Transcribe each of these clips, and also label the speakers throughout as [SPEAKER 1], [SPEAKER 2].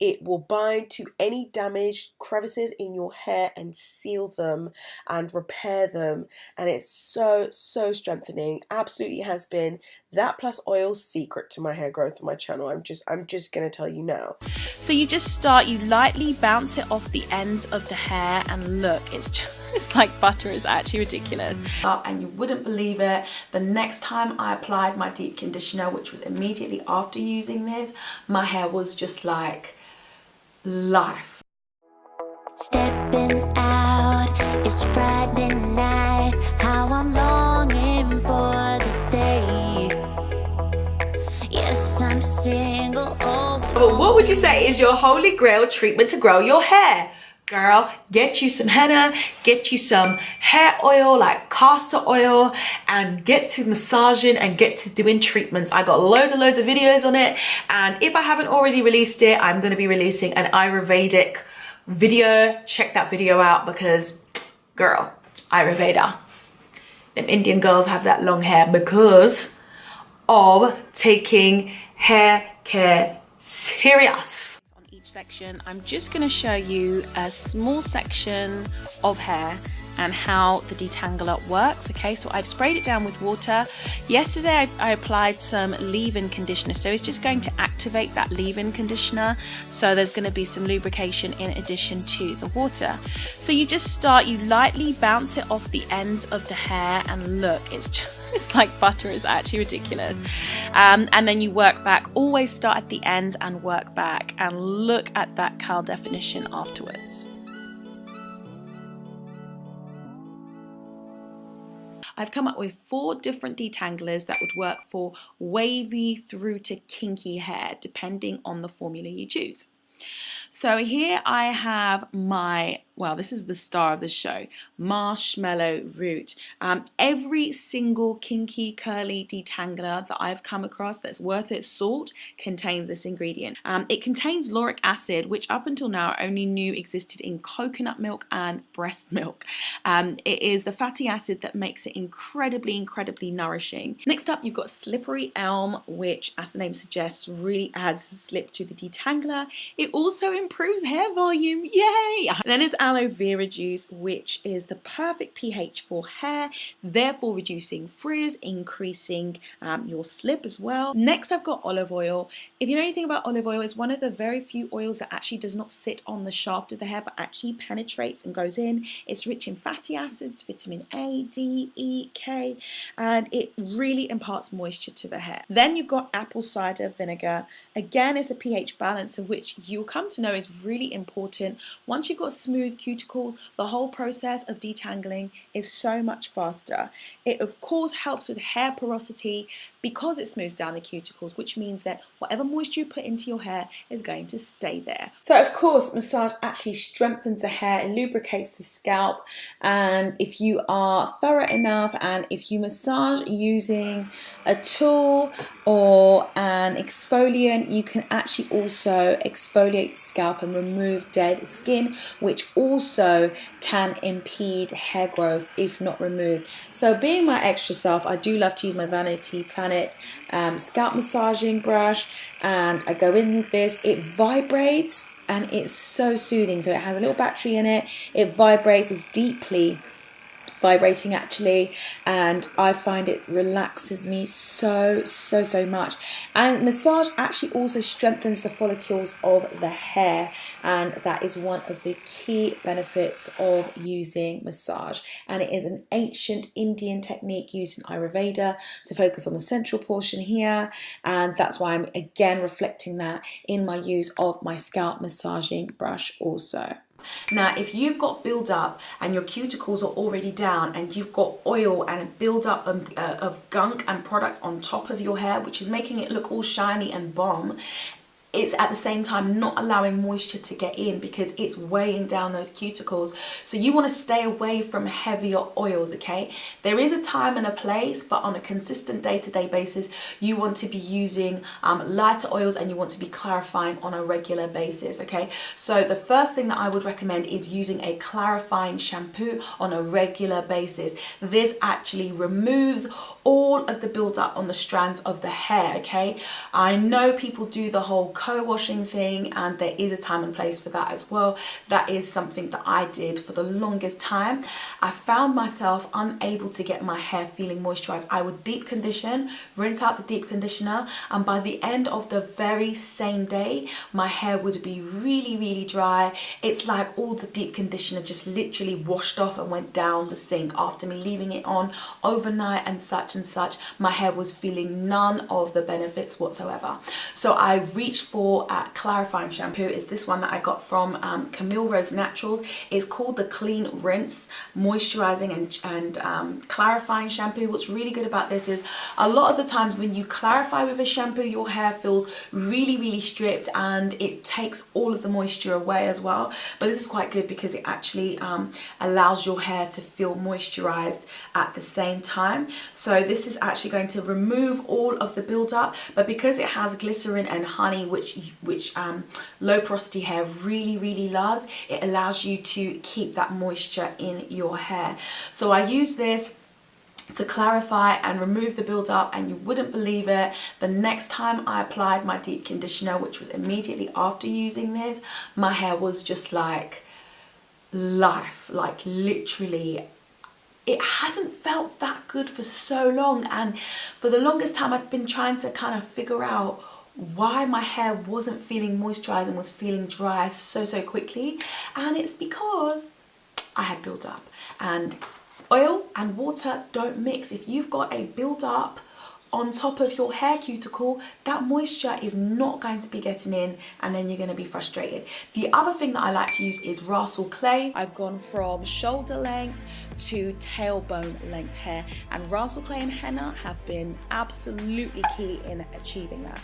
[SPEAKER 1] it will bind to any damaged crevices in your hair and seal them and repair them, and it's so strengthening. Absolutely has been that plus oil's secret to my hair growth on my channel. I'm just gonna tell you now.
[SPEAKER 2] So you just start, you lightly bounce it off the ends of the hair, and look, it's like butter. It's actually ridiculous. And you wouldn't believe it, the next time I applied my deep conditioner, which was immediately after using this, my hair was just like life.
[SPEAKER 3] Stepping out, it's Friday night, how I'm longing for this day. Yes, I'm single.
[SPEAKER 2] But what would you say is your holy grail treatment to grow your hair? Girl, get you some henna, get you some hair oil like castor oil, and get to massaging and get to doing treatments. I got loads of videos on it, and if I haven't already released it, I'm going to be releasing an Ayurvedic video. Check that video out, because girl, Ayurveda, them Indian girls have that long hair because of taking hair care serious. On each section, I'm just going to show you a small section of hair and how the detangler works. Okay, so I've sprayed it down with water. Yesterday I applied some leave-in conditioner, so it's just going to activate that leave-in conditioner, so there's going to be some lubrication in addition to the water. So you just start, you lightly bounce it off the ends of the hair, and look, it's like butter. It's actually ridiculous. And then you work back. Always start at the ends and work back, and look at that curl definition afterwards. I've come up with 4 different detanglers that would work for wavy through to kinky hair, depending on the formula you choose. So here I have my, well, this is the star of the show, marshmallow root. Every single kinky curly detangler that I've come across that's worth its salt contains this ingredient. It contains lauric acid, which up until now I only knew existed in coconut milk and breast milk. It is the fatty acid that makes it incredibly nourishing. Next up, you've got slippery elm, which, as the name suggests, really adds the slip to the detangler. It also improves hair volume, yay! Then there's aloe vera juice, which is the perfect pH for hair, therefore reducing frizz, increasing your slip as well. Next, I've got olive oil. If you know anything about olive oil, it's one of the very few oils that actually does not sit on the shaft of the hair, but actually penetrates and goes in. It's rich in fatty acids, vitamin A, D, E, K, and it really imparts moisture to the hair. Then you've got apple cider vinegar. Again, it's a pH balancer, which you'll come to know is really important. Once you've got smooth cuticles, the whole process of detangling is so much faster. It of course helps with hair porosity because it smooths down the cuticles, which means that whatever moisture you put into your hair is going to stay there.
[SPEAKER 1] So of course, massage actually strengthens the hair and lubricates the scalp, and if you are thorough enough and if you massage using a tool or an exfoliant, you can actually also exfoliate the scalp and remove dead skin, which also can impede hair growth if not removed. So being my extra self, I do love to use my Vanity Planet scalp massaging brush, and I go in with this. It vibrates and it's so soothing. So it has a little battery in it. It vibrates, it's deeply vibrating actually, and I find it relaxes me so much. And massage actually also strengthens the follicles of the hair, and that is one of the key benefits of using massage. And it is an ancient Indian technique used in Ayurveda to focus on the central portion here, and that's why I'm again reflecting that in my use of my scalp massaging brush also.
[SPEAKER 2] Now, if you've got build-up and your cuticles are already down and you've got oil and a build-up of gunk and products on top of your hair, which is making it look all shiny and bomb, it's at the same time not allowing moisture to get in because it's weighing down those cuticles. So you want to stay away from heavier oils, okay? There is a time and a place, but on a consistent day-to-day basis, you want to be using lighter oils and you want to be clarifying on a regular basis, okay? So the first thing that I would recommend is using a clarifying shampoo on a regular basis. This actually removes all of the buildup on the strands of the hair, okay? I know people do the whole co-washing thing, and there is a time and place for that as well. That is something that I did for the longest time. I found myself unable to get my hair feeling moisturized. I would deep condition, rinse out the deep conditioner, and by the end of the very same day, my hair would be really, really dry. It's like all the deep conditioner just literally washed off and went down the sink after me leaving it on overnight and such and such. My hair was feeling none of the benefits whatsoever. So I reached for a clarifying shampoo. It's this one that I got from Camille Rose Naturals. It's called the Clean Rinse Moisturizing and Clarifying Shampoo. What's really good about this is a lot of the times when you clarify with a shampoo, your hair feels really, really stripped and it takes all of the moisture away as well. But this is quite good because it actually allows your hair to feel moisturized at the same time. So this is actually going to remove all of the buildup, but because it has glycerin and honey, which low porosity hair really, really loves, it allows you to keep that moisture in your hair. So I use this to clarify and remove the buildup, and you wouldn't believe it, the next time I applied my deep conditioner, which was immediately after using this, my hair was just like life, like literally. It hadn't felt that good for so long, and for the longest time I'd been trying to kind of figure out why my hair wasn't feeling moisturized and was feeling dry so quickly. And it's because I had buildup, and oil and water don't mix. If you've got a buildup on top of your hair cuticle, that moisture is not going to be getting in, and then you're going to be frustrated. The other thing that I like to use is Rhassoul clay. I've gone from shoulder length to tailbone length hair, and Rhassoul clay and henna have been absolutely key in achieving that.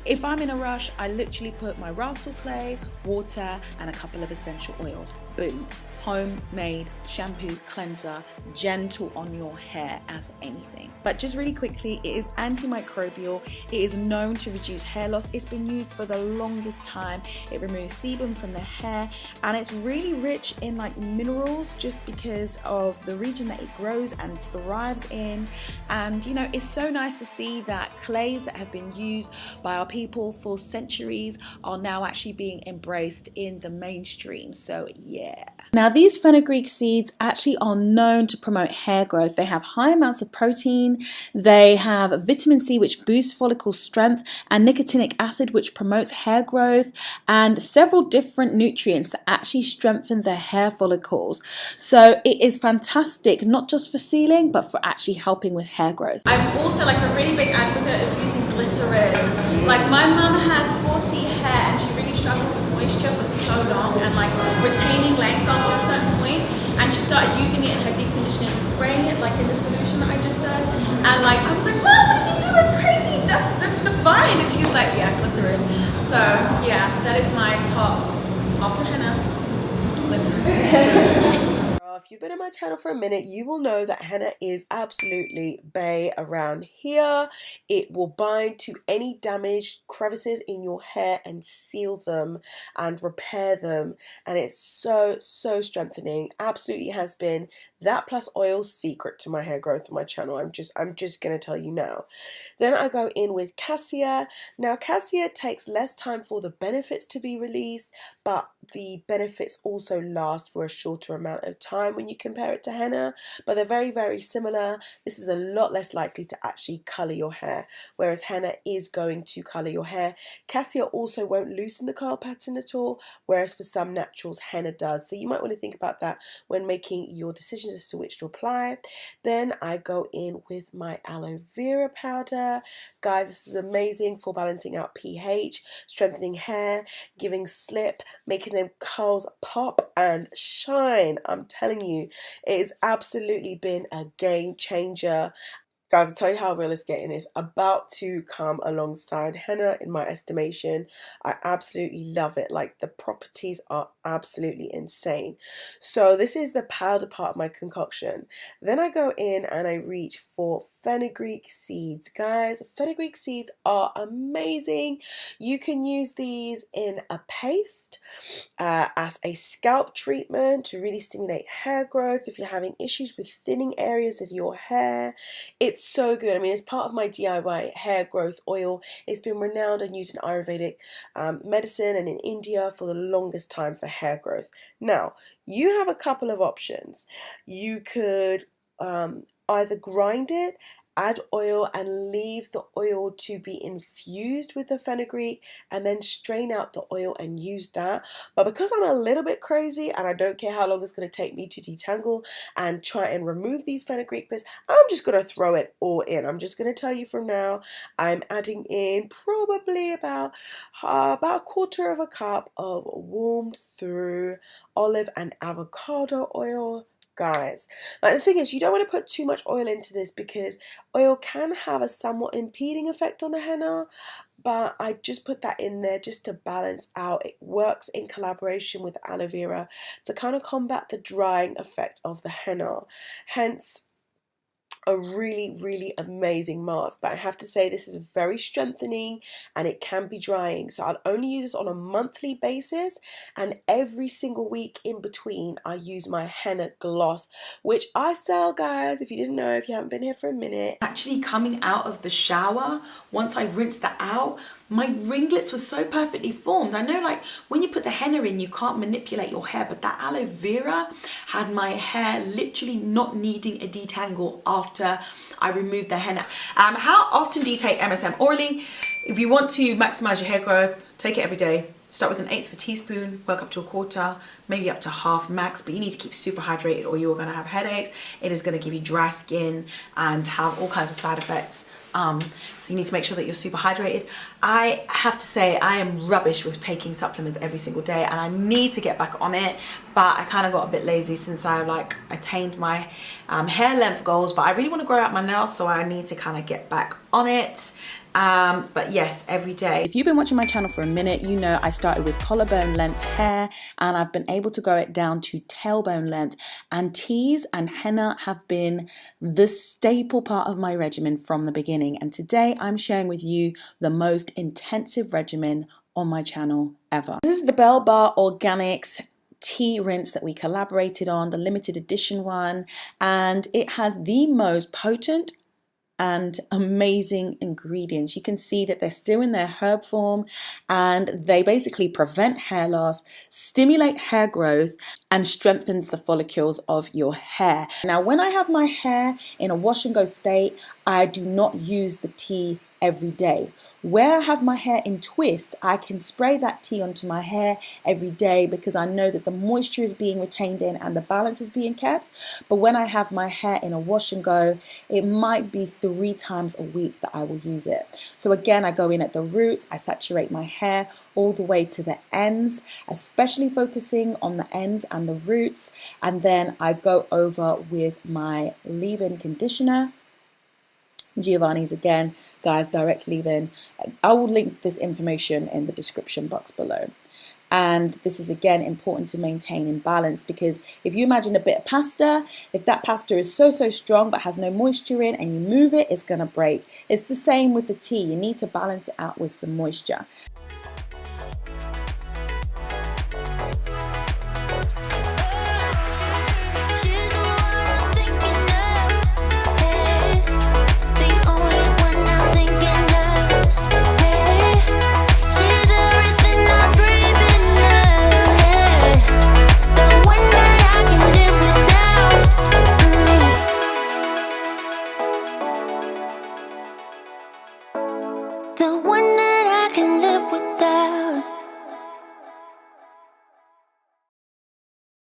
[SPEAKER 2] If I'm in a rush, I literally put my Rhassoul clay, water, and a couple of essential oils. Boom. Homemade shampoo, cleanser, gentle on your hair as anything. But just really quickly, it is antimicrobial. It is known to reduce hair loss. It's been used for the longest time. It removes sebum from the hair, and it's really rich in like minerals just because of the region that it grows and thrives in. And you know, it's so nice to see that clays that have been used by our people for centuries are now actually being embraced in the mainstream. So yeah.
[SPEAKER 1] Now these fenugreek seeds actually are known to promote hair growth. They have high amounts of protein, they have vitamin C which boosts follicle strength, and nicotinic acid which promotes hair growth, and several different nutrients that actually strengthen the hair follicles. So it is fantastic, not just for sealing but for actually helping with hair growth.
[SPEAKER 2] I'm also like a really big advocate of using glycerin. Like my mum has 4C hair and she really struggled with moisture for so long and like retaining length after a certain point, and she started using it in her deep conditioner and spraying it like in the solution that I just said, and like I was like, Mom, what did you do? That's crazy, that's divine. And she was like, yeah, glycerin. So yeah, that is my top after henna, glycerin.
[SPEAKER 4] If you've been on my channel for a minute, you will know that henna is absolutely bae around here. It will bind to any damaged crevices in your hair and seal them and repair them, and it's so strengthening. Absolutely has been that plus oil secret to my hair growth on my channel. I'm just gonna tell you now. Then I go in with cassia. Now cassia takes less time for the benefits to be released, but the benefits also last for a shorter amount of time when you compare it to henna, but they're very similar. This is a lot less likely to actually colour your hair, whereas henna is going to colour your hair. Cassia also won't loosen the curl pattern at all, whereas for some naturals henna does. So you might want to think about that when making your decisions as to which to apply. Then I go in with my aloe vera powder. Guys, this is amazing for balancing out pH, strengthening hair, giving slip, making them curls pop and shine. I'm telling you, it has absolutely been a game changer. Guys, I'll tell you how real it's getting. It's about to come alongside henna in my estimation. I absolutely love it. Like, the properties are absolutely insane. So this is the powder part of my concoction. Then I go in and I reach for fenugreek seeds. Guys, fenugreek seeds are amazing. You can use these in a paste as a scalp treatment to really stimulate hair growth if you're having issues with thinning areas of your hair. It's It's so good. I mean, it's part of my DIY hair growth oil. It's been renowned and used in Ayurvedic medicine and in India for the longest time for hair growth. Now, you have a couple of options. You could either grind it, add oil, and leave the oil to be infused with the fenugreek, and then strain out the oil and use that. But because I'm a little bit crazy and I don't care how long it's going to take me to detangle and try and remove these fenugreek bits, I'm just going to throw it all in. I'm just going to tell you from now, I'm adding in probably about a quarter of a cup of warmed through olive and avocado oil. Guys, like, the thing is, you don't want to put too much oil into this because oil can have a somewhat impeding effect on the henna, but I just put that in there just to balance out. It works in collaboration with aloe vera to kind of combat the drying effect of the henna, hence a really, really amazing mask. But I have to say, this is very strengthening and it can be drying, so I'll only use this on a monthly basis, and every single week in between I use my henna gloss, which I sell, guys, if you didn't know, if you haven't been here for a minute.
[SPEAKER 2] Actually, coming out of the shower, once I rinsed that out, my ringlets were so perfectly formed. I know, like, when you put the henna in, you can't manipulate your hair, but that aloe vera had my hair literally not needing a detangle after I removed the henna. How often do you take MSM orally? If you want to maximize your hair growth, take it every day. Start with 1/8 of a teaspoon, work up to 1/4, maybe up to half max, but you need to keep super hydrated or you're gonna have headaches. It is gonna give you dry skin and have all kinds of side effects. So you need to make sure that you're super hydrated. I have to say, I am rubbish with taking supplements every single day, and I need to get back on it, but I kind of got a bit lazy since I attained my hair length goals. But I really want to grow out my nails, so I need to kind of get back on it. But yes, every day. If you've been watching my channel for a minute, you know I started with collarbone length hair, and I've been able to grow it down to tailbone length, and Tease and henna have been the staple part of my regimen from the beginning. And today I'm sharing with you the most intensive regimen on my channel ever. This is the Belle Bar Organics tea rinse that we collaborated on, the limited edition one, and it has the most potent and amazing ingredients. You can see that they're still in their herb form, and they basically prevent hair loss, stimulate hair growth, and strengthens the follicles of your hair. Now, when I have my hair in a wash and go state, I do not use the tea every day. Where I have my hair in twists, I can spray that tea onto my hair every day because I know that the moisture is being retained in and the balance is being kept. But when I have my hair in a wash and go, it might be 3 times a week that I will use it. So again, I go in at the roots, I saturate my hair all the way to the ends, especially focusing on the ends and the roots, and then I go over with my leave-in conditioner. Giovanni's again, guys, direct leave-in. I will link this information in the description box below. And this is again important to maintain in balance, because if you imagine a bit of pasta, if that pasta is so strong but has no moisture in and you move it, it's gonna break. It's the same with the tea. You need to balance it out with some moisture.